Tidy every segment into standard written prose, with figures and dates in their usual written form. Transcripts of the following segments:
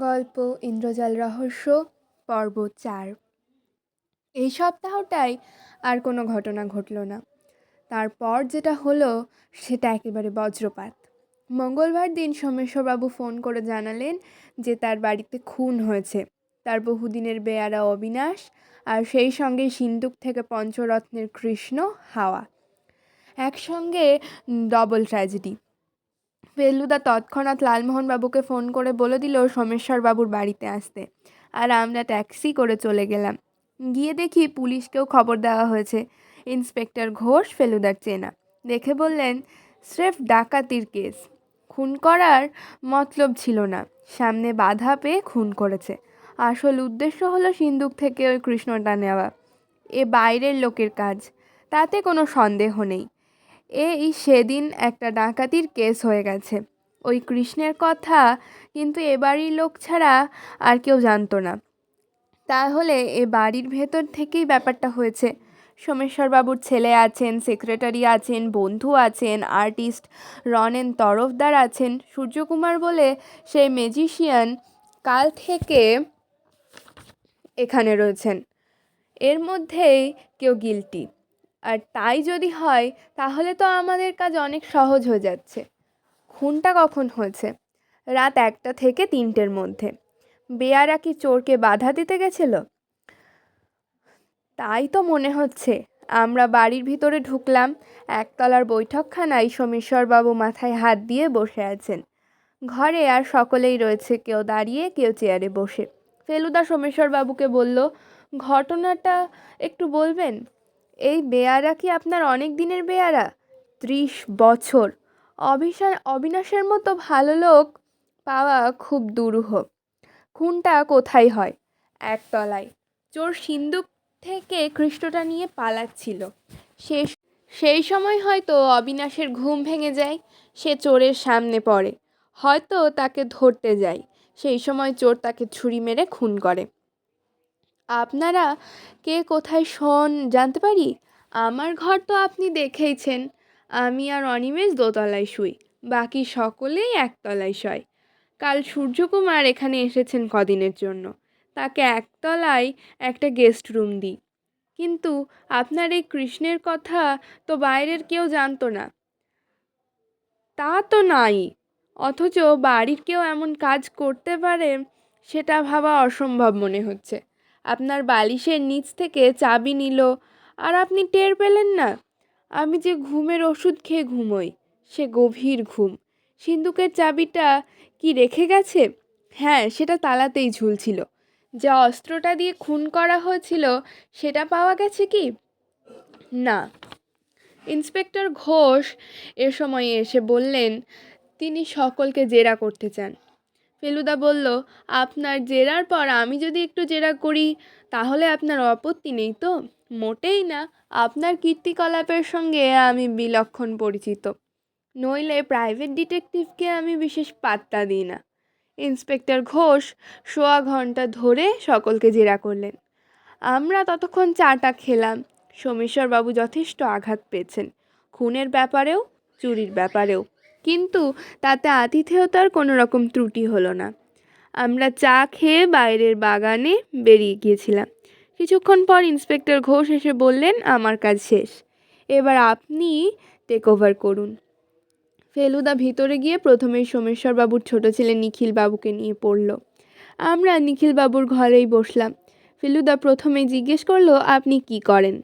গল্প ইন্দ্রজাল রহস্য পর্ব 4। এই সপ্তাহটাই আর কোনো ঘটনা ঘটল না। তারপর যেটা হলো সেটা একেবারে বজ্রপাত। মঙ্গলবার দিন সোমেশ্বরবাবু ফোন করে জানালেন যে তার বাড়িতে খুন হয়েছে তার বহুদিনের বেয়ারা অবিনাশ, আর সেই সঙ্গে সিন্দুক থেকে পঞ্চরত্নের কৃষ্ণ হাওয়া, একসঙ্গে ডবল ট্র্যাজেডি। ফেলুদা তৎক্ষণাৎ লালমোহনবাবুকে ফোন করে বলে দিল সোমেশ্বরবাবুর বাড়িতে আসতে, আর আমরা ট্যাক্সি করে চলে গেলাম। গিয়ে দেখি পুলিশকেও খবর দেওয়া হয়েছে। ইন্সপেক্টর ঘোষ ফেলুদার চেনা, দেখে বললেন স্রেফ ডাকাতির কেস, খুন করার মতলব ছিল না, সামনে বাধা পেয়ে খুন করেছে। আসল উদ্দেশ্য হলো সিন্দুক থেকে ওই কৃষ্ণটা নেওয়া। এ বাইরের লোকের কাজ, তাতে কোনো সন্দেহ নেই। এই সেদিন একটা ডাকাতির কেস হয়ে গেছে, ওই কৃষ্ণের কথা কিন্তু এ বাড়ির লোক ছাড়া আর কেউ জানতো না। তাহলে এ বাড়ির ভেতর থেকেই ব্যাপারটা হয়েছে। সোমেশ্বরবাবুর ছেলে আছেন, সেক্রেটারি আছেন, বন্ধু আছেন, আর্টিস্ট রনেন তরফদার আছেন, সূর্যকুমার বলে সেই ম্যাজিশিয়ান কাল থেকে এখানে রয়েছেন। এর মধ্যেই কেউ গিল্টি, আর তাই যদি হয় তাহলে তো আমাদের কাজ অনেক সহজ হয়ে যাচ্ছে। খুনটা কখন হয়েছে? রাত 1টা থেকে 3টের মধ্যে। বেয়ারা কি চোরকে বাধা দিতে গেছিল? তাই তো মনে হচ্ছে। আমরা বাড়ির ভিতরে ঢুকলাম, একতলার বৈঠকখানায় সোমেশ্বরবাবু মাথায় হাত দিয়ে বসে আছেন। ঘরে আর সকলেই রয়েছে, কেউ দাঁড়িয়ে কেউ চেয়ারে বসে। ফেলুদা সোমেশ্বরবাবুকে বলল, ঘটনাটা একটু বলবেন? এই বেয়ারা কি আপনার অনেক দিনের বেয়ারা? 30 বছর। অবিনাশের মতো ভালো লোক পাওয়া খুব দুরূহ। খুনটা কোথায় হয়? একতলায়। চোর সিন্দুক থেকে কৃষ্ণটা নিয়ে পালাচ্ছিল। সেই সময় হয়তো অবিনাশের ঘুম ভেঙে যায়, সে চোরের সামনে পড়ে, হয়তো তাকে ধরতে যায়, সেই সময় চোর তাকে ছুরি মেরে খুন করে। আপনারা কে কোথায় শোন জানতে পারি? আমার ঘর তো আপনি দেখেইছেন, আমি আর অনিমেষ দোতলায় শুই, বাকি সকলেই একতলায় শয়। কাল সূর্যকুমার এখানে এসেছেন কদিনের জন্য, তাকে একতলায় একটা গেস্ট রুম দিই। কিন্তু আপনার এই কৃষ্ণের কথা তো বাইরের কেউ জানতো না। তা তো নাই, অথচ বাড়ির কেউ এমন কাজ করতে পারে সেটা ভাবা অসম্ভব মনে হচ্ছে। আপনার বালিশের নিচ থেকে চাবি নিল আর আপনি টের পেলেন না? আমি যে ঘুমের ওষুধ খেয়ে ঘুমোই, সে গভীর ঘুম। সিন্দুকের চাবিটা কি রেখে গেছে? হ্যাঁ, সেটা তালাতেই ঝুলছিল। যে অস্ত্রটা দিয়ে খুন করা হয়েছিল সেটা পাওয়া গেছে কি? না। ইন্সপেক্টর ঘোষ এ সময়ে এসে বললেন তিনি সকলকে জেরা করতে চান। ফেলুদা বলল, আপনার জেরার পর আমি যদি একটু জেরা করি তাহলে আপনার আপত্তি নেই তো? মোটেই না, আপনার কীর্তিকলাপের সঙ্গে আমি বিলক্ষণ পরিচিত, নইলে প্রাইভেট ডিটেকটিভকে আমি বিশেষ পাত্তা দিই না। ইন্সপেক্টর ঘোষ সোয়া ঘন্টা ধরে সকলকে জেরা করলেন। আমরা ততক্ষণ চাটা খেলাম। সোমেশ্বরবাবু যথেষ্ট আঘাত পেয়েছেন, খুনের ব্যাপারেও চুরির ব্যাপারেও, কিন্তু তাতে আতিথেয়তার কোনো রকম ত্রুটি হলো না। আমরা চা খেয়ে বাইরের বাগানে বেরিয়ে গিয়েছিলাম। কিছুক্ষণ পর ইন্সপেক্টর ঘোষ এসে বললেন, আমার কাজ শেষ, এবার আপনি টেক ওভার করুন। ফেলুদা ভিতরে গিয়ে প্রথমেই সোমেশ্বরবাবুর ছোট ছেলে নিখিলবাবুকে নিয়ে পড়ল। আমরা নিখিলবাবুর ঘরেই বসলাম। ফেলুদা প্রথমেই জিজ্ঞেস করলো, আপনি কি করেন?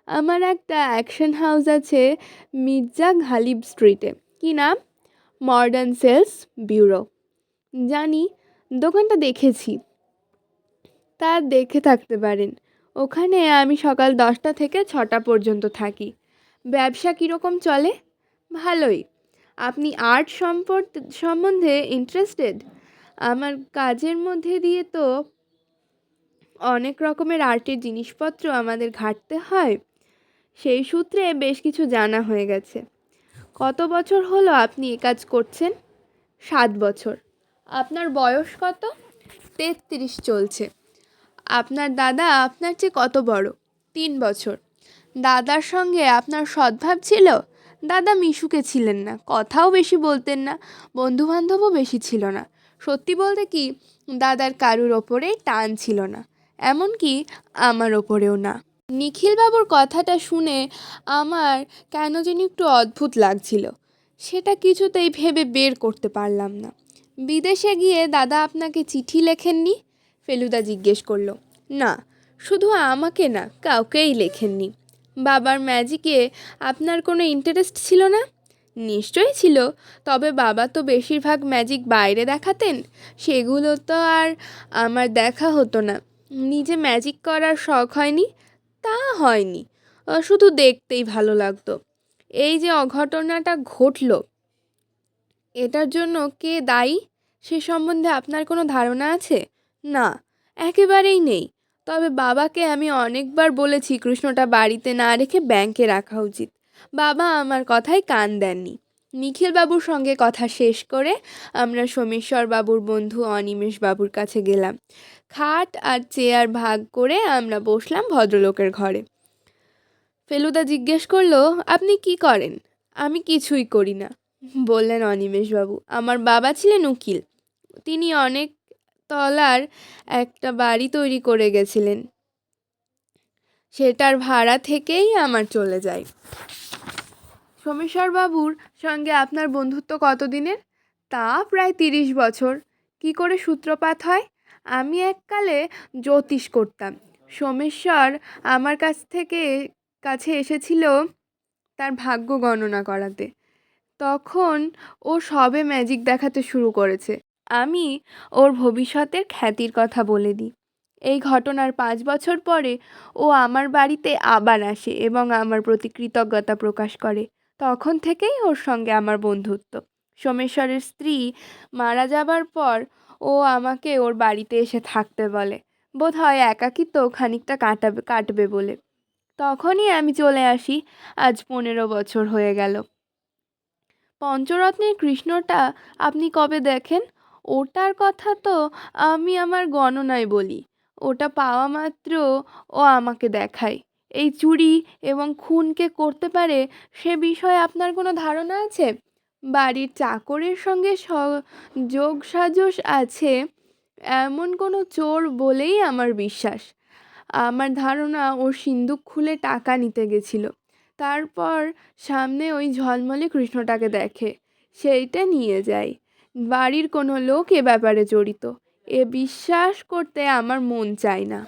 আমার একটা অ্যাকশন হাউস আছে মির্জা গালিব স্ট্রিটে। কি নাম? Modern Sales Bureau. জানি, দোকানটা দেখেছি। তা দেখে থাকতে পারেন। ওখানে আমি সকাল 10টা থেকে 6টা পর্যন্ত থাকি। ব্যবসা কীরকম চলে? ভালোই। আপনি আর্ট সম্বন্ধে ইন্টারেস্টেড? আমার কাজের মধ্যে দিয়ে তো অনেক রকমের আর্টের জিনিসপত্র আমাদের ঘাঁটতে হয়, সেই সূত্রে বেশ কিছু জানা হয়ে গেছে। কত বছর হলো আপনি এ কাজ করছেন? 7 বছর। আপনার বয়স কত? 33 চলছে। আপনার দাদা আপনার চেয়ে কত বড়? 3 বছর। দাদার সঙ্গে আপনার সদ্ভাব ছিল? দাদা মিশুকে ছিলেন না, কথাও বেশি বলতেন না, বন্ধুবান্ধবও বেশি ছিল না। সত্যি বলতে কি, দাদার কারুর ওপরেই টান ছিল না, এমনকি আমার ওপরেও না। নিখিলবাবুর কথাটা শুনে আমার কেন যেন একটু অদ্ভুত লাগছিল, সেটা কিছুতেই ভেবে বের করতে পারলাম না। বিদেশে গিয়ে দাদা আপনাকে চিঠি লেখেননি? ফেলুদা জিজ্ঞেস করলো। না, শুধু আমাকে না, কাউকেই লেখেননি। বাবার ম্যাজিকে আপনার কোনো ইন্টারেস্ট ছিল না? নিশ্চয়ই ছিল, তবে বাবা তো বেশিরভাগ ম্যাজিক বাইরে দেখাতেন, সেগুলো তো আর আমার দেখা হতো না। নিজে ম্যাজিক করার শখ হয়নি? তা হয়নি, শুধু দেখতেই ভালো লাগতো। এই যে অঘটনাটা ঘটল, এটার জন্য কে দায়ী সে সম্বন্ধে আপনার কোনো ধারণা আছে? না, একেবারেই নেই। তবে বাবাকে আমি অনেকবার বলেছি কৃষ্ণটা বাড়িতে না রেখে ব্যাংকে রাখা উচিত। বাবা আমার কথায় কান দেননি। নিখিলবাবুর সঙ্গে কথা শেষ করে আমরা সোমেশ্বর বাবুর বন্ধু অনিমেষ বাবুর কাছে গেলাম। খাট আর চেয়ার ভাগ করে আমরা বসলাম ভদ্রলোকের ঘরে। ফেলুদা জিজ্ঞেস করলো, আপনি কি করেন? আমি কিছুই করি না, বললেন অনিমেষবাবু। আমার বাবা ছিলেন উকিল, তিনি অনেক তলার একটা বাড়ি তৈরি করে গেছিলেন, সেটার ভাড়া থেকেই আমার চলে যায়। সোমেশ্বরবাবুর সঙ্গে আপনার বন্ধুত্ব কতদিনের? তা প্রায় 30 বছর। কি করে সূত্রপাত হয়? আমি এককালে জ্যোতিষ করতাম। সোমেশ্বর আমার কাছে এসেছিল তার ভাগ্য গণনা করাতে। তখন ও সবে ম্যাজিক দেখাতে শুরু করেছে। আমি ওর ভবিষ্যতের খ্যাতির কথা বলে দিই। এই ঘটনার 5 বছর পরে ও আমার বাড়িতে আবার আসে এবং আমার প্রতি কৃতজ্ঞতা প্রকাশ করে। তখন থেকেই ওর সঙ্গে আমার বন্ধুত্ব। সোমেশ্বরের স্ত্রী মারা যাবার পর ও আমাকে ওর বাড়িতে এসে থাকতে বলে, বোধহয় একাকিত্ব খানিকটা কাটবে বলে। তখনই আমি চলে আসি। আজ 15 বছর হয়ে গেল। পঞ্চরত্নের কৃষ্ণটা আপনি কবে দেখেন? ওটার কথা তো আমি আমার গণনায় বলি। ওটা পাওয়া মাত্র ও আমাকে দেখায়। এই চুরি এবং খুনকে করতে পারে সে বিষয়ে আপনার কোনো ধারণা আছে? বাড়ির চাকরের সঙ্গে যোগসাজশ আছে এমন কোনো চোর বলেই আমার বিশ্বাস। আমার ধারণা ও সিন্দুক খুলে টাকা নিতে গেছিল, তারপর সামনে ওই ঝলমলে কৃষ্ণটাকে দেখে, সেইটা নিয়ে যায়। বাড়ির কোনো লোক এ ব্যাপারে জড়িত, এ বিশ্বাস করতে আমার মন চায় না।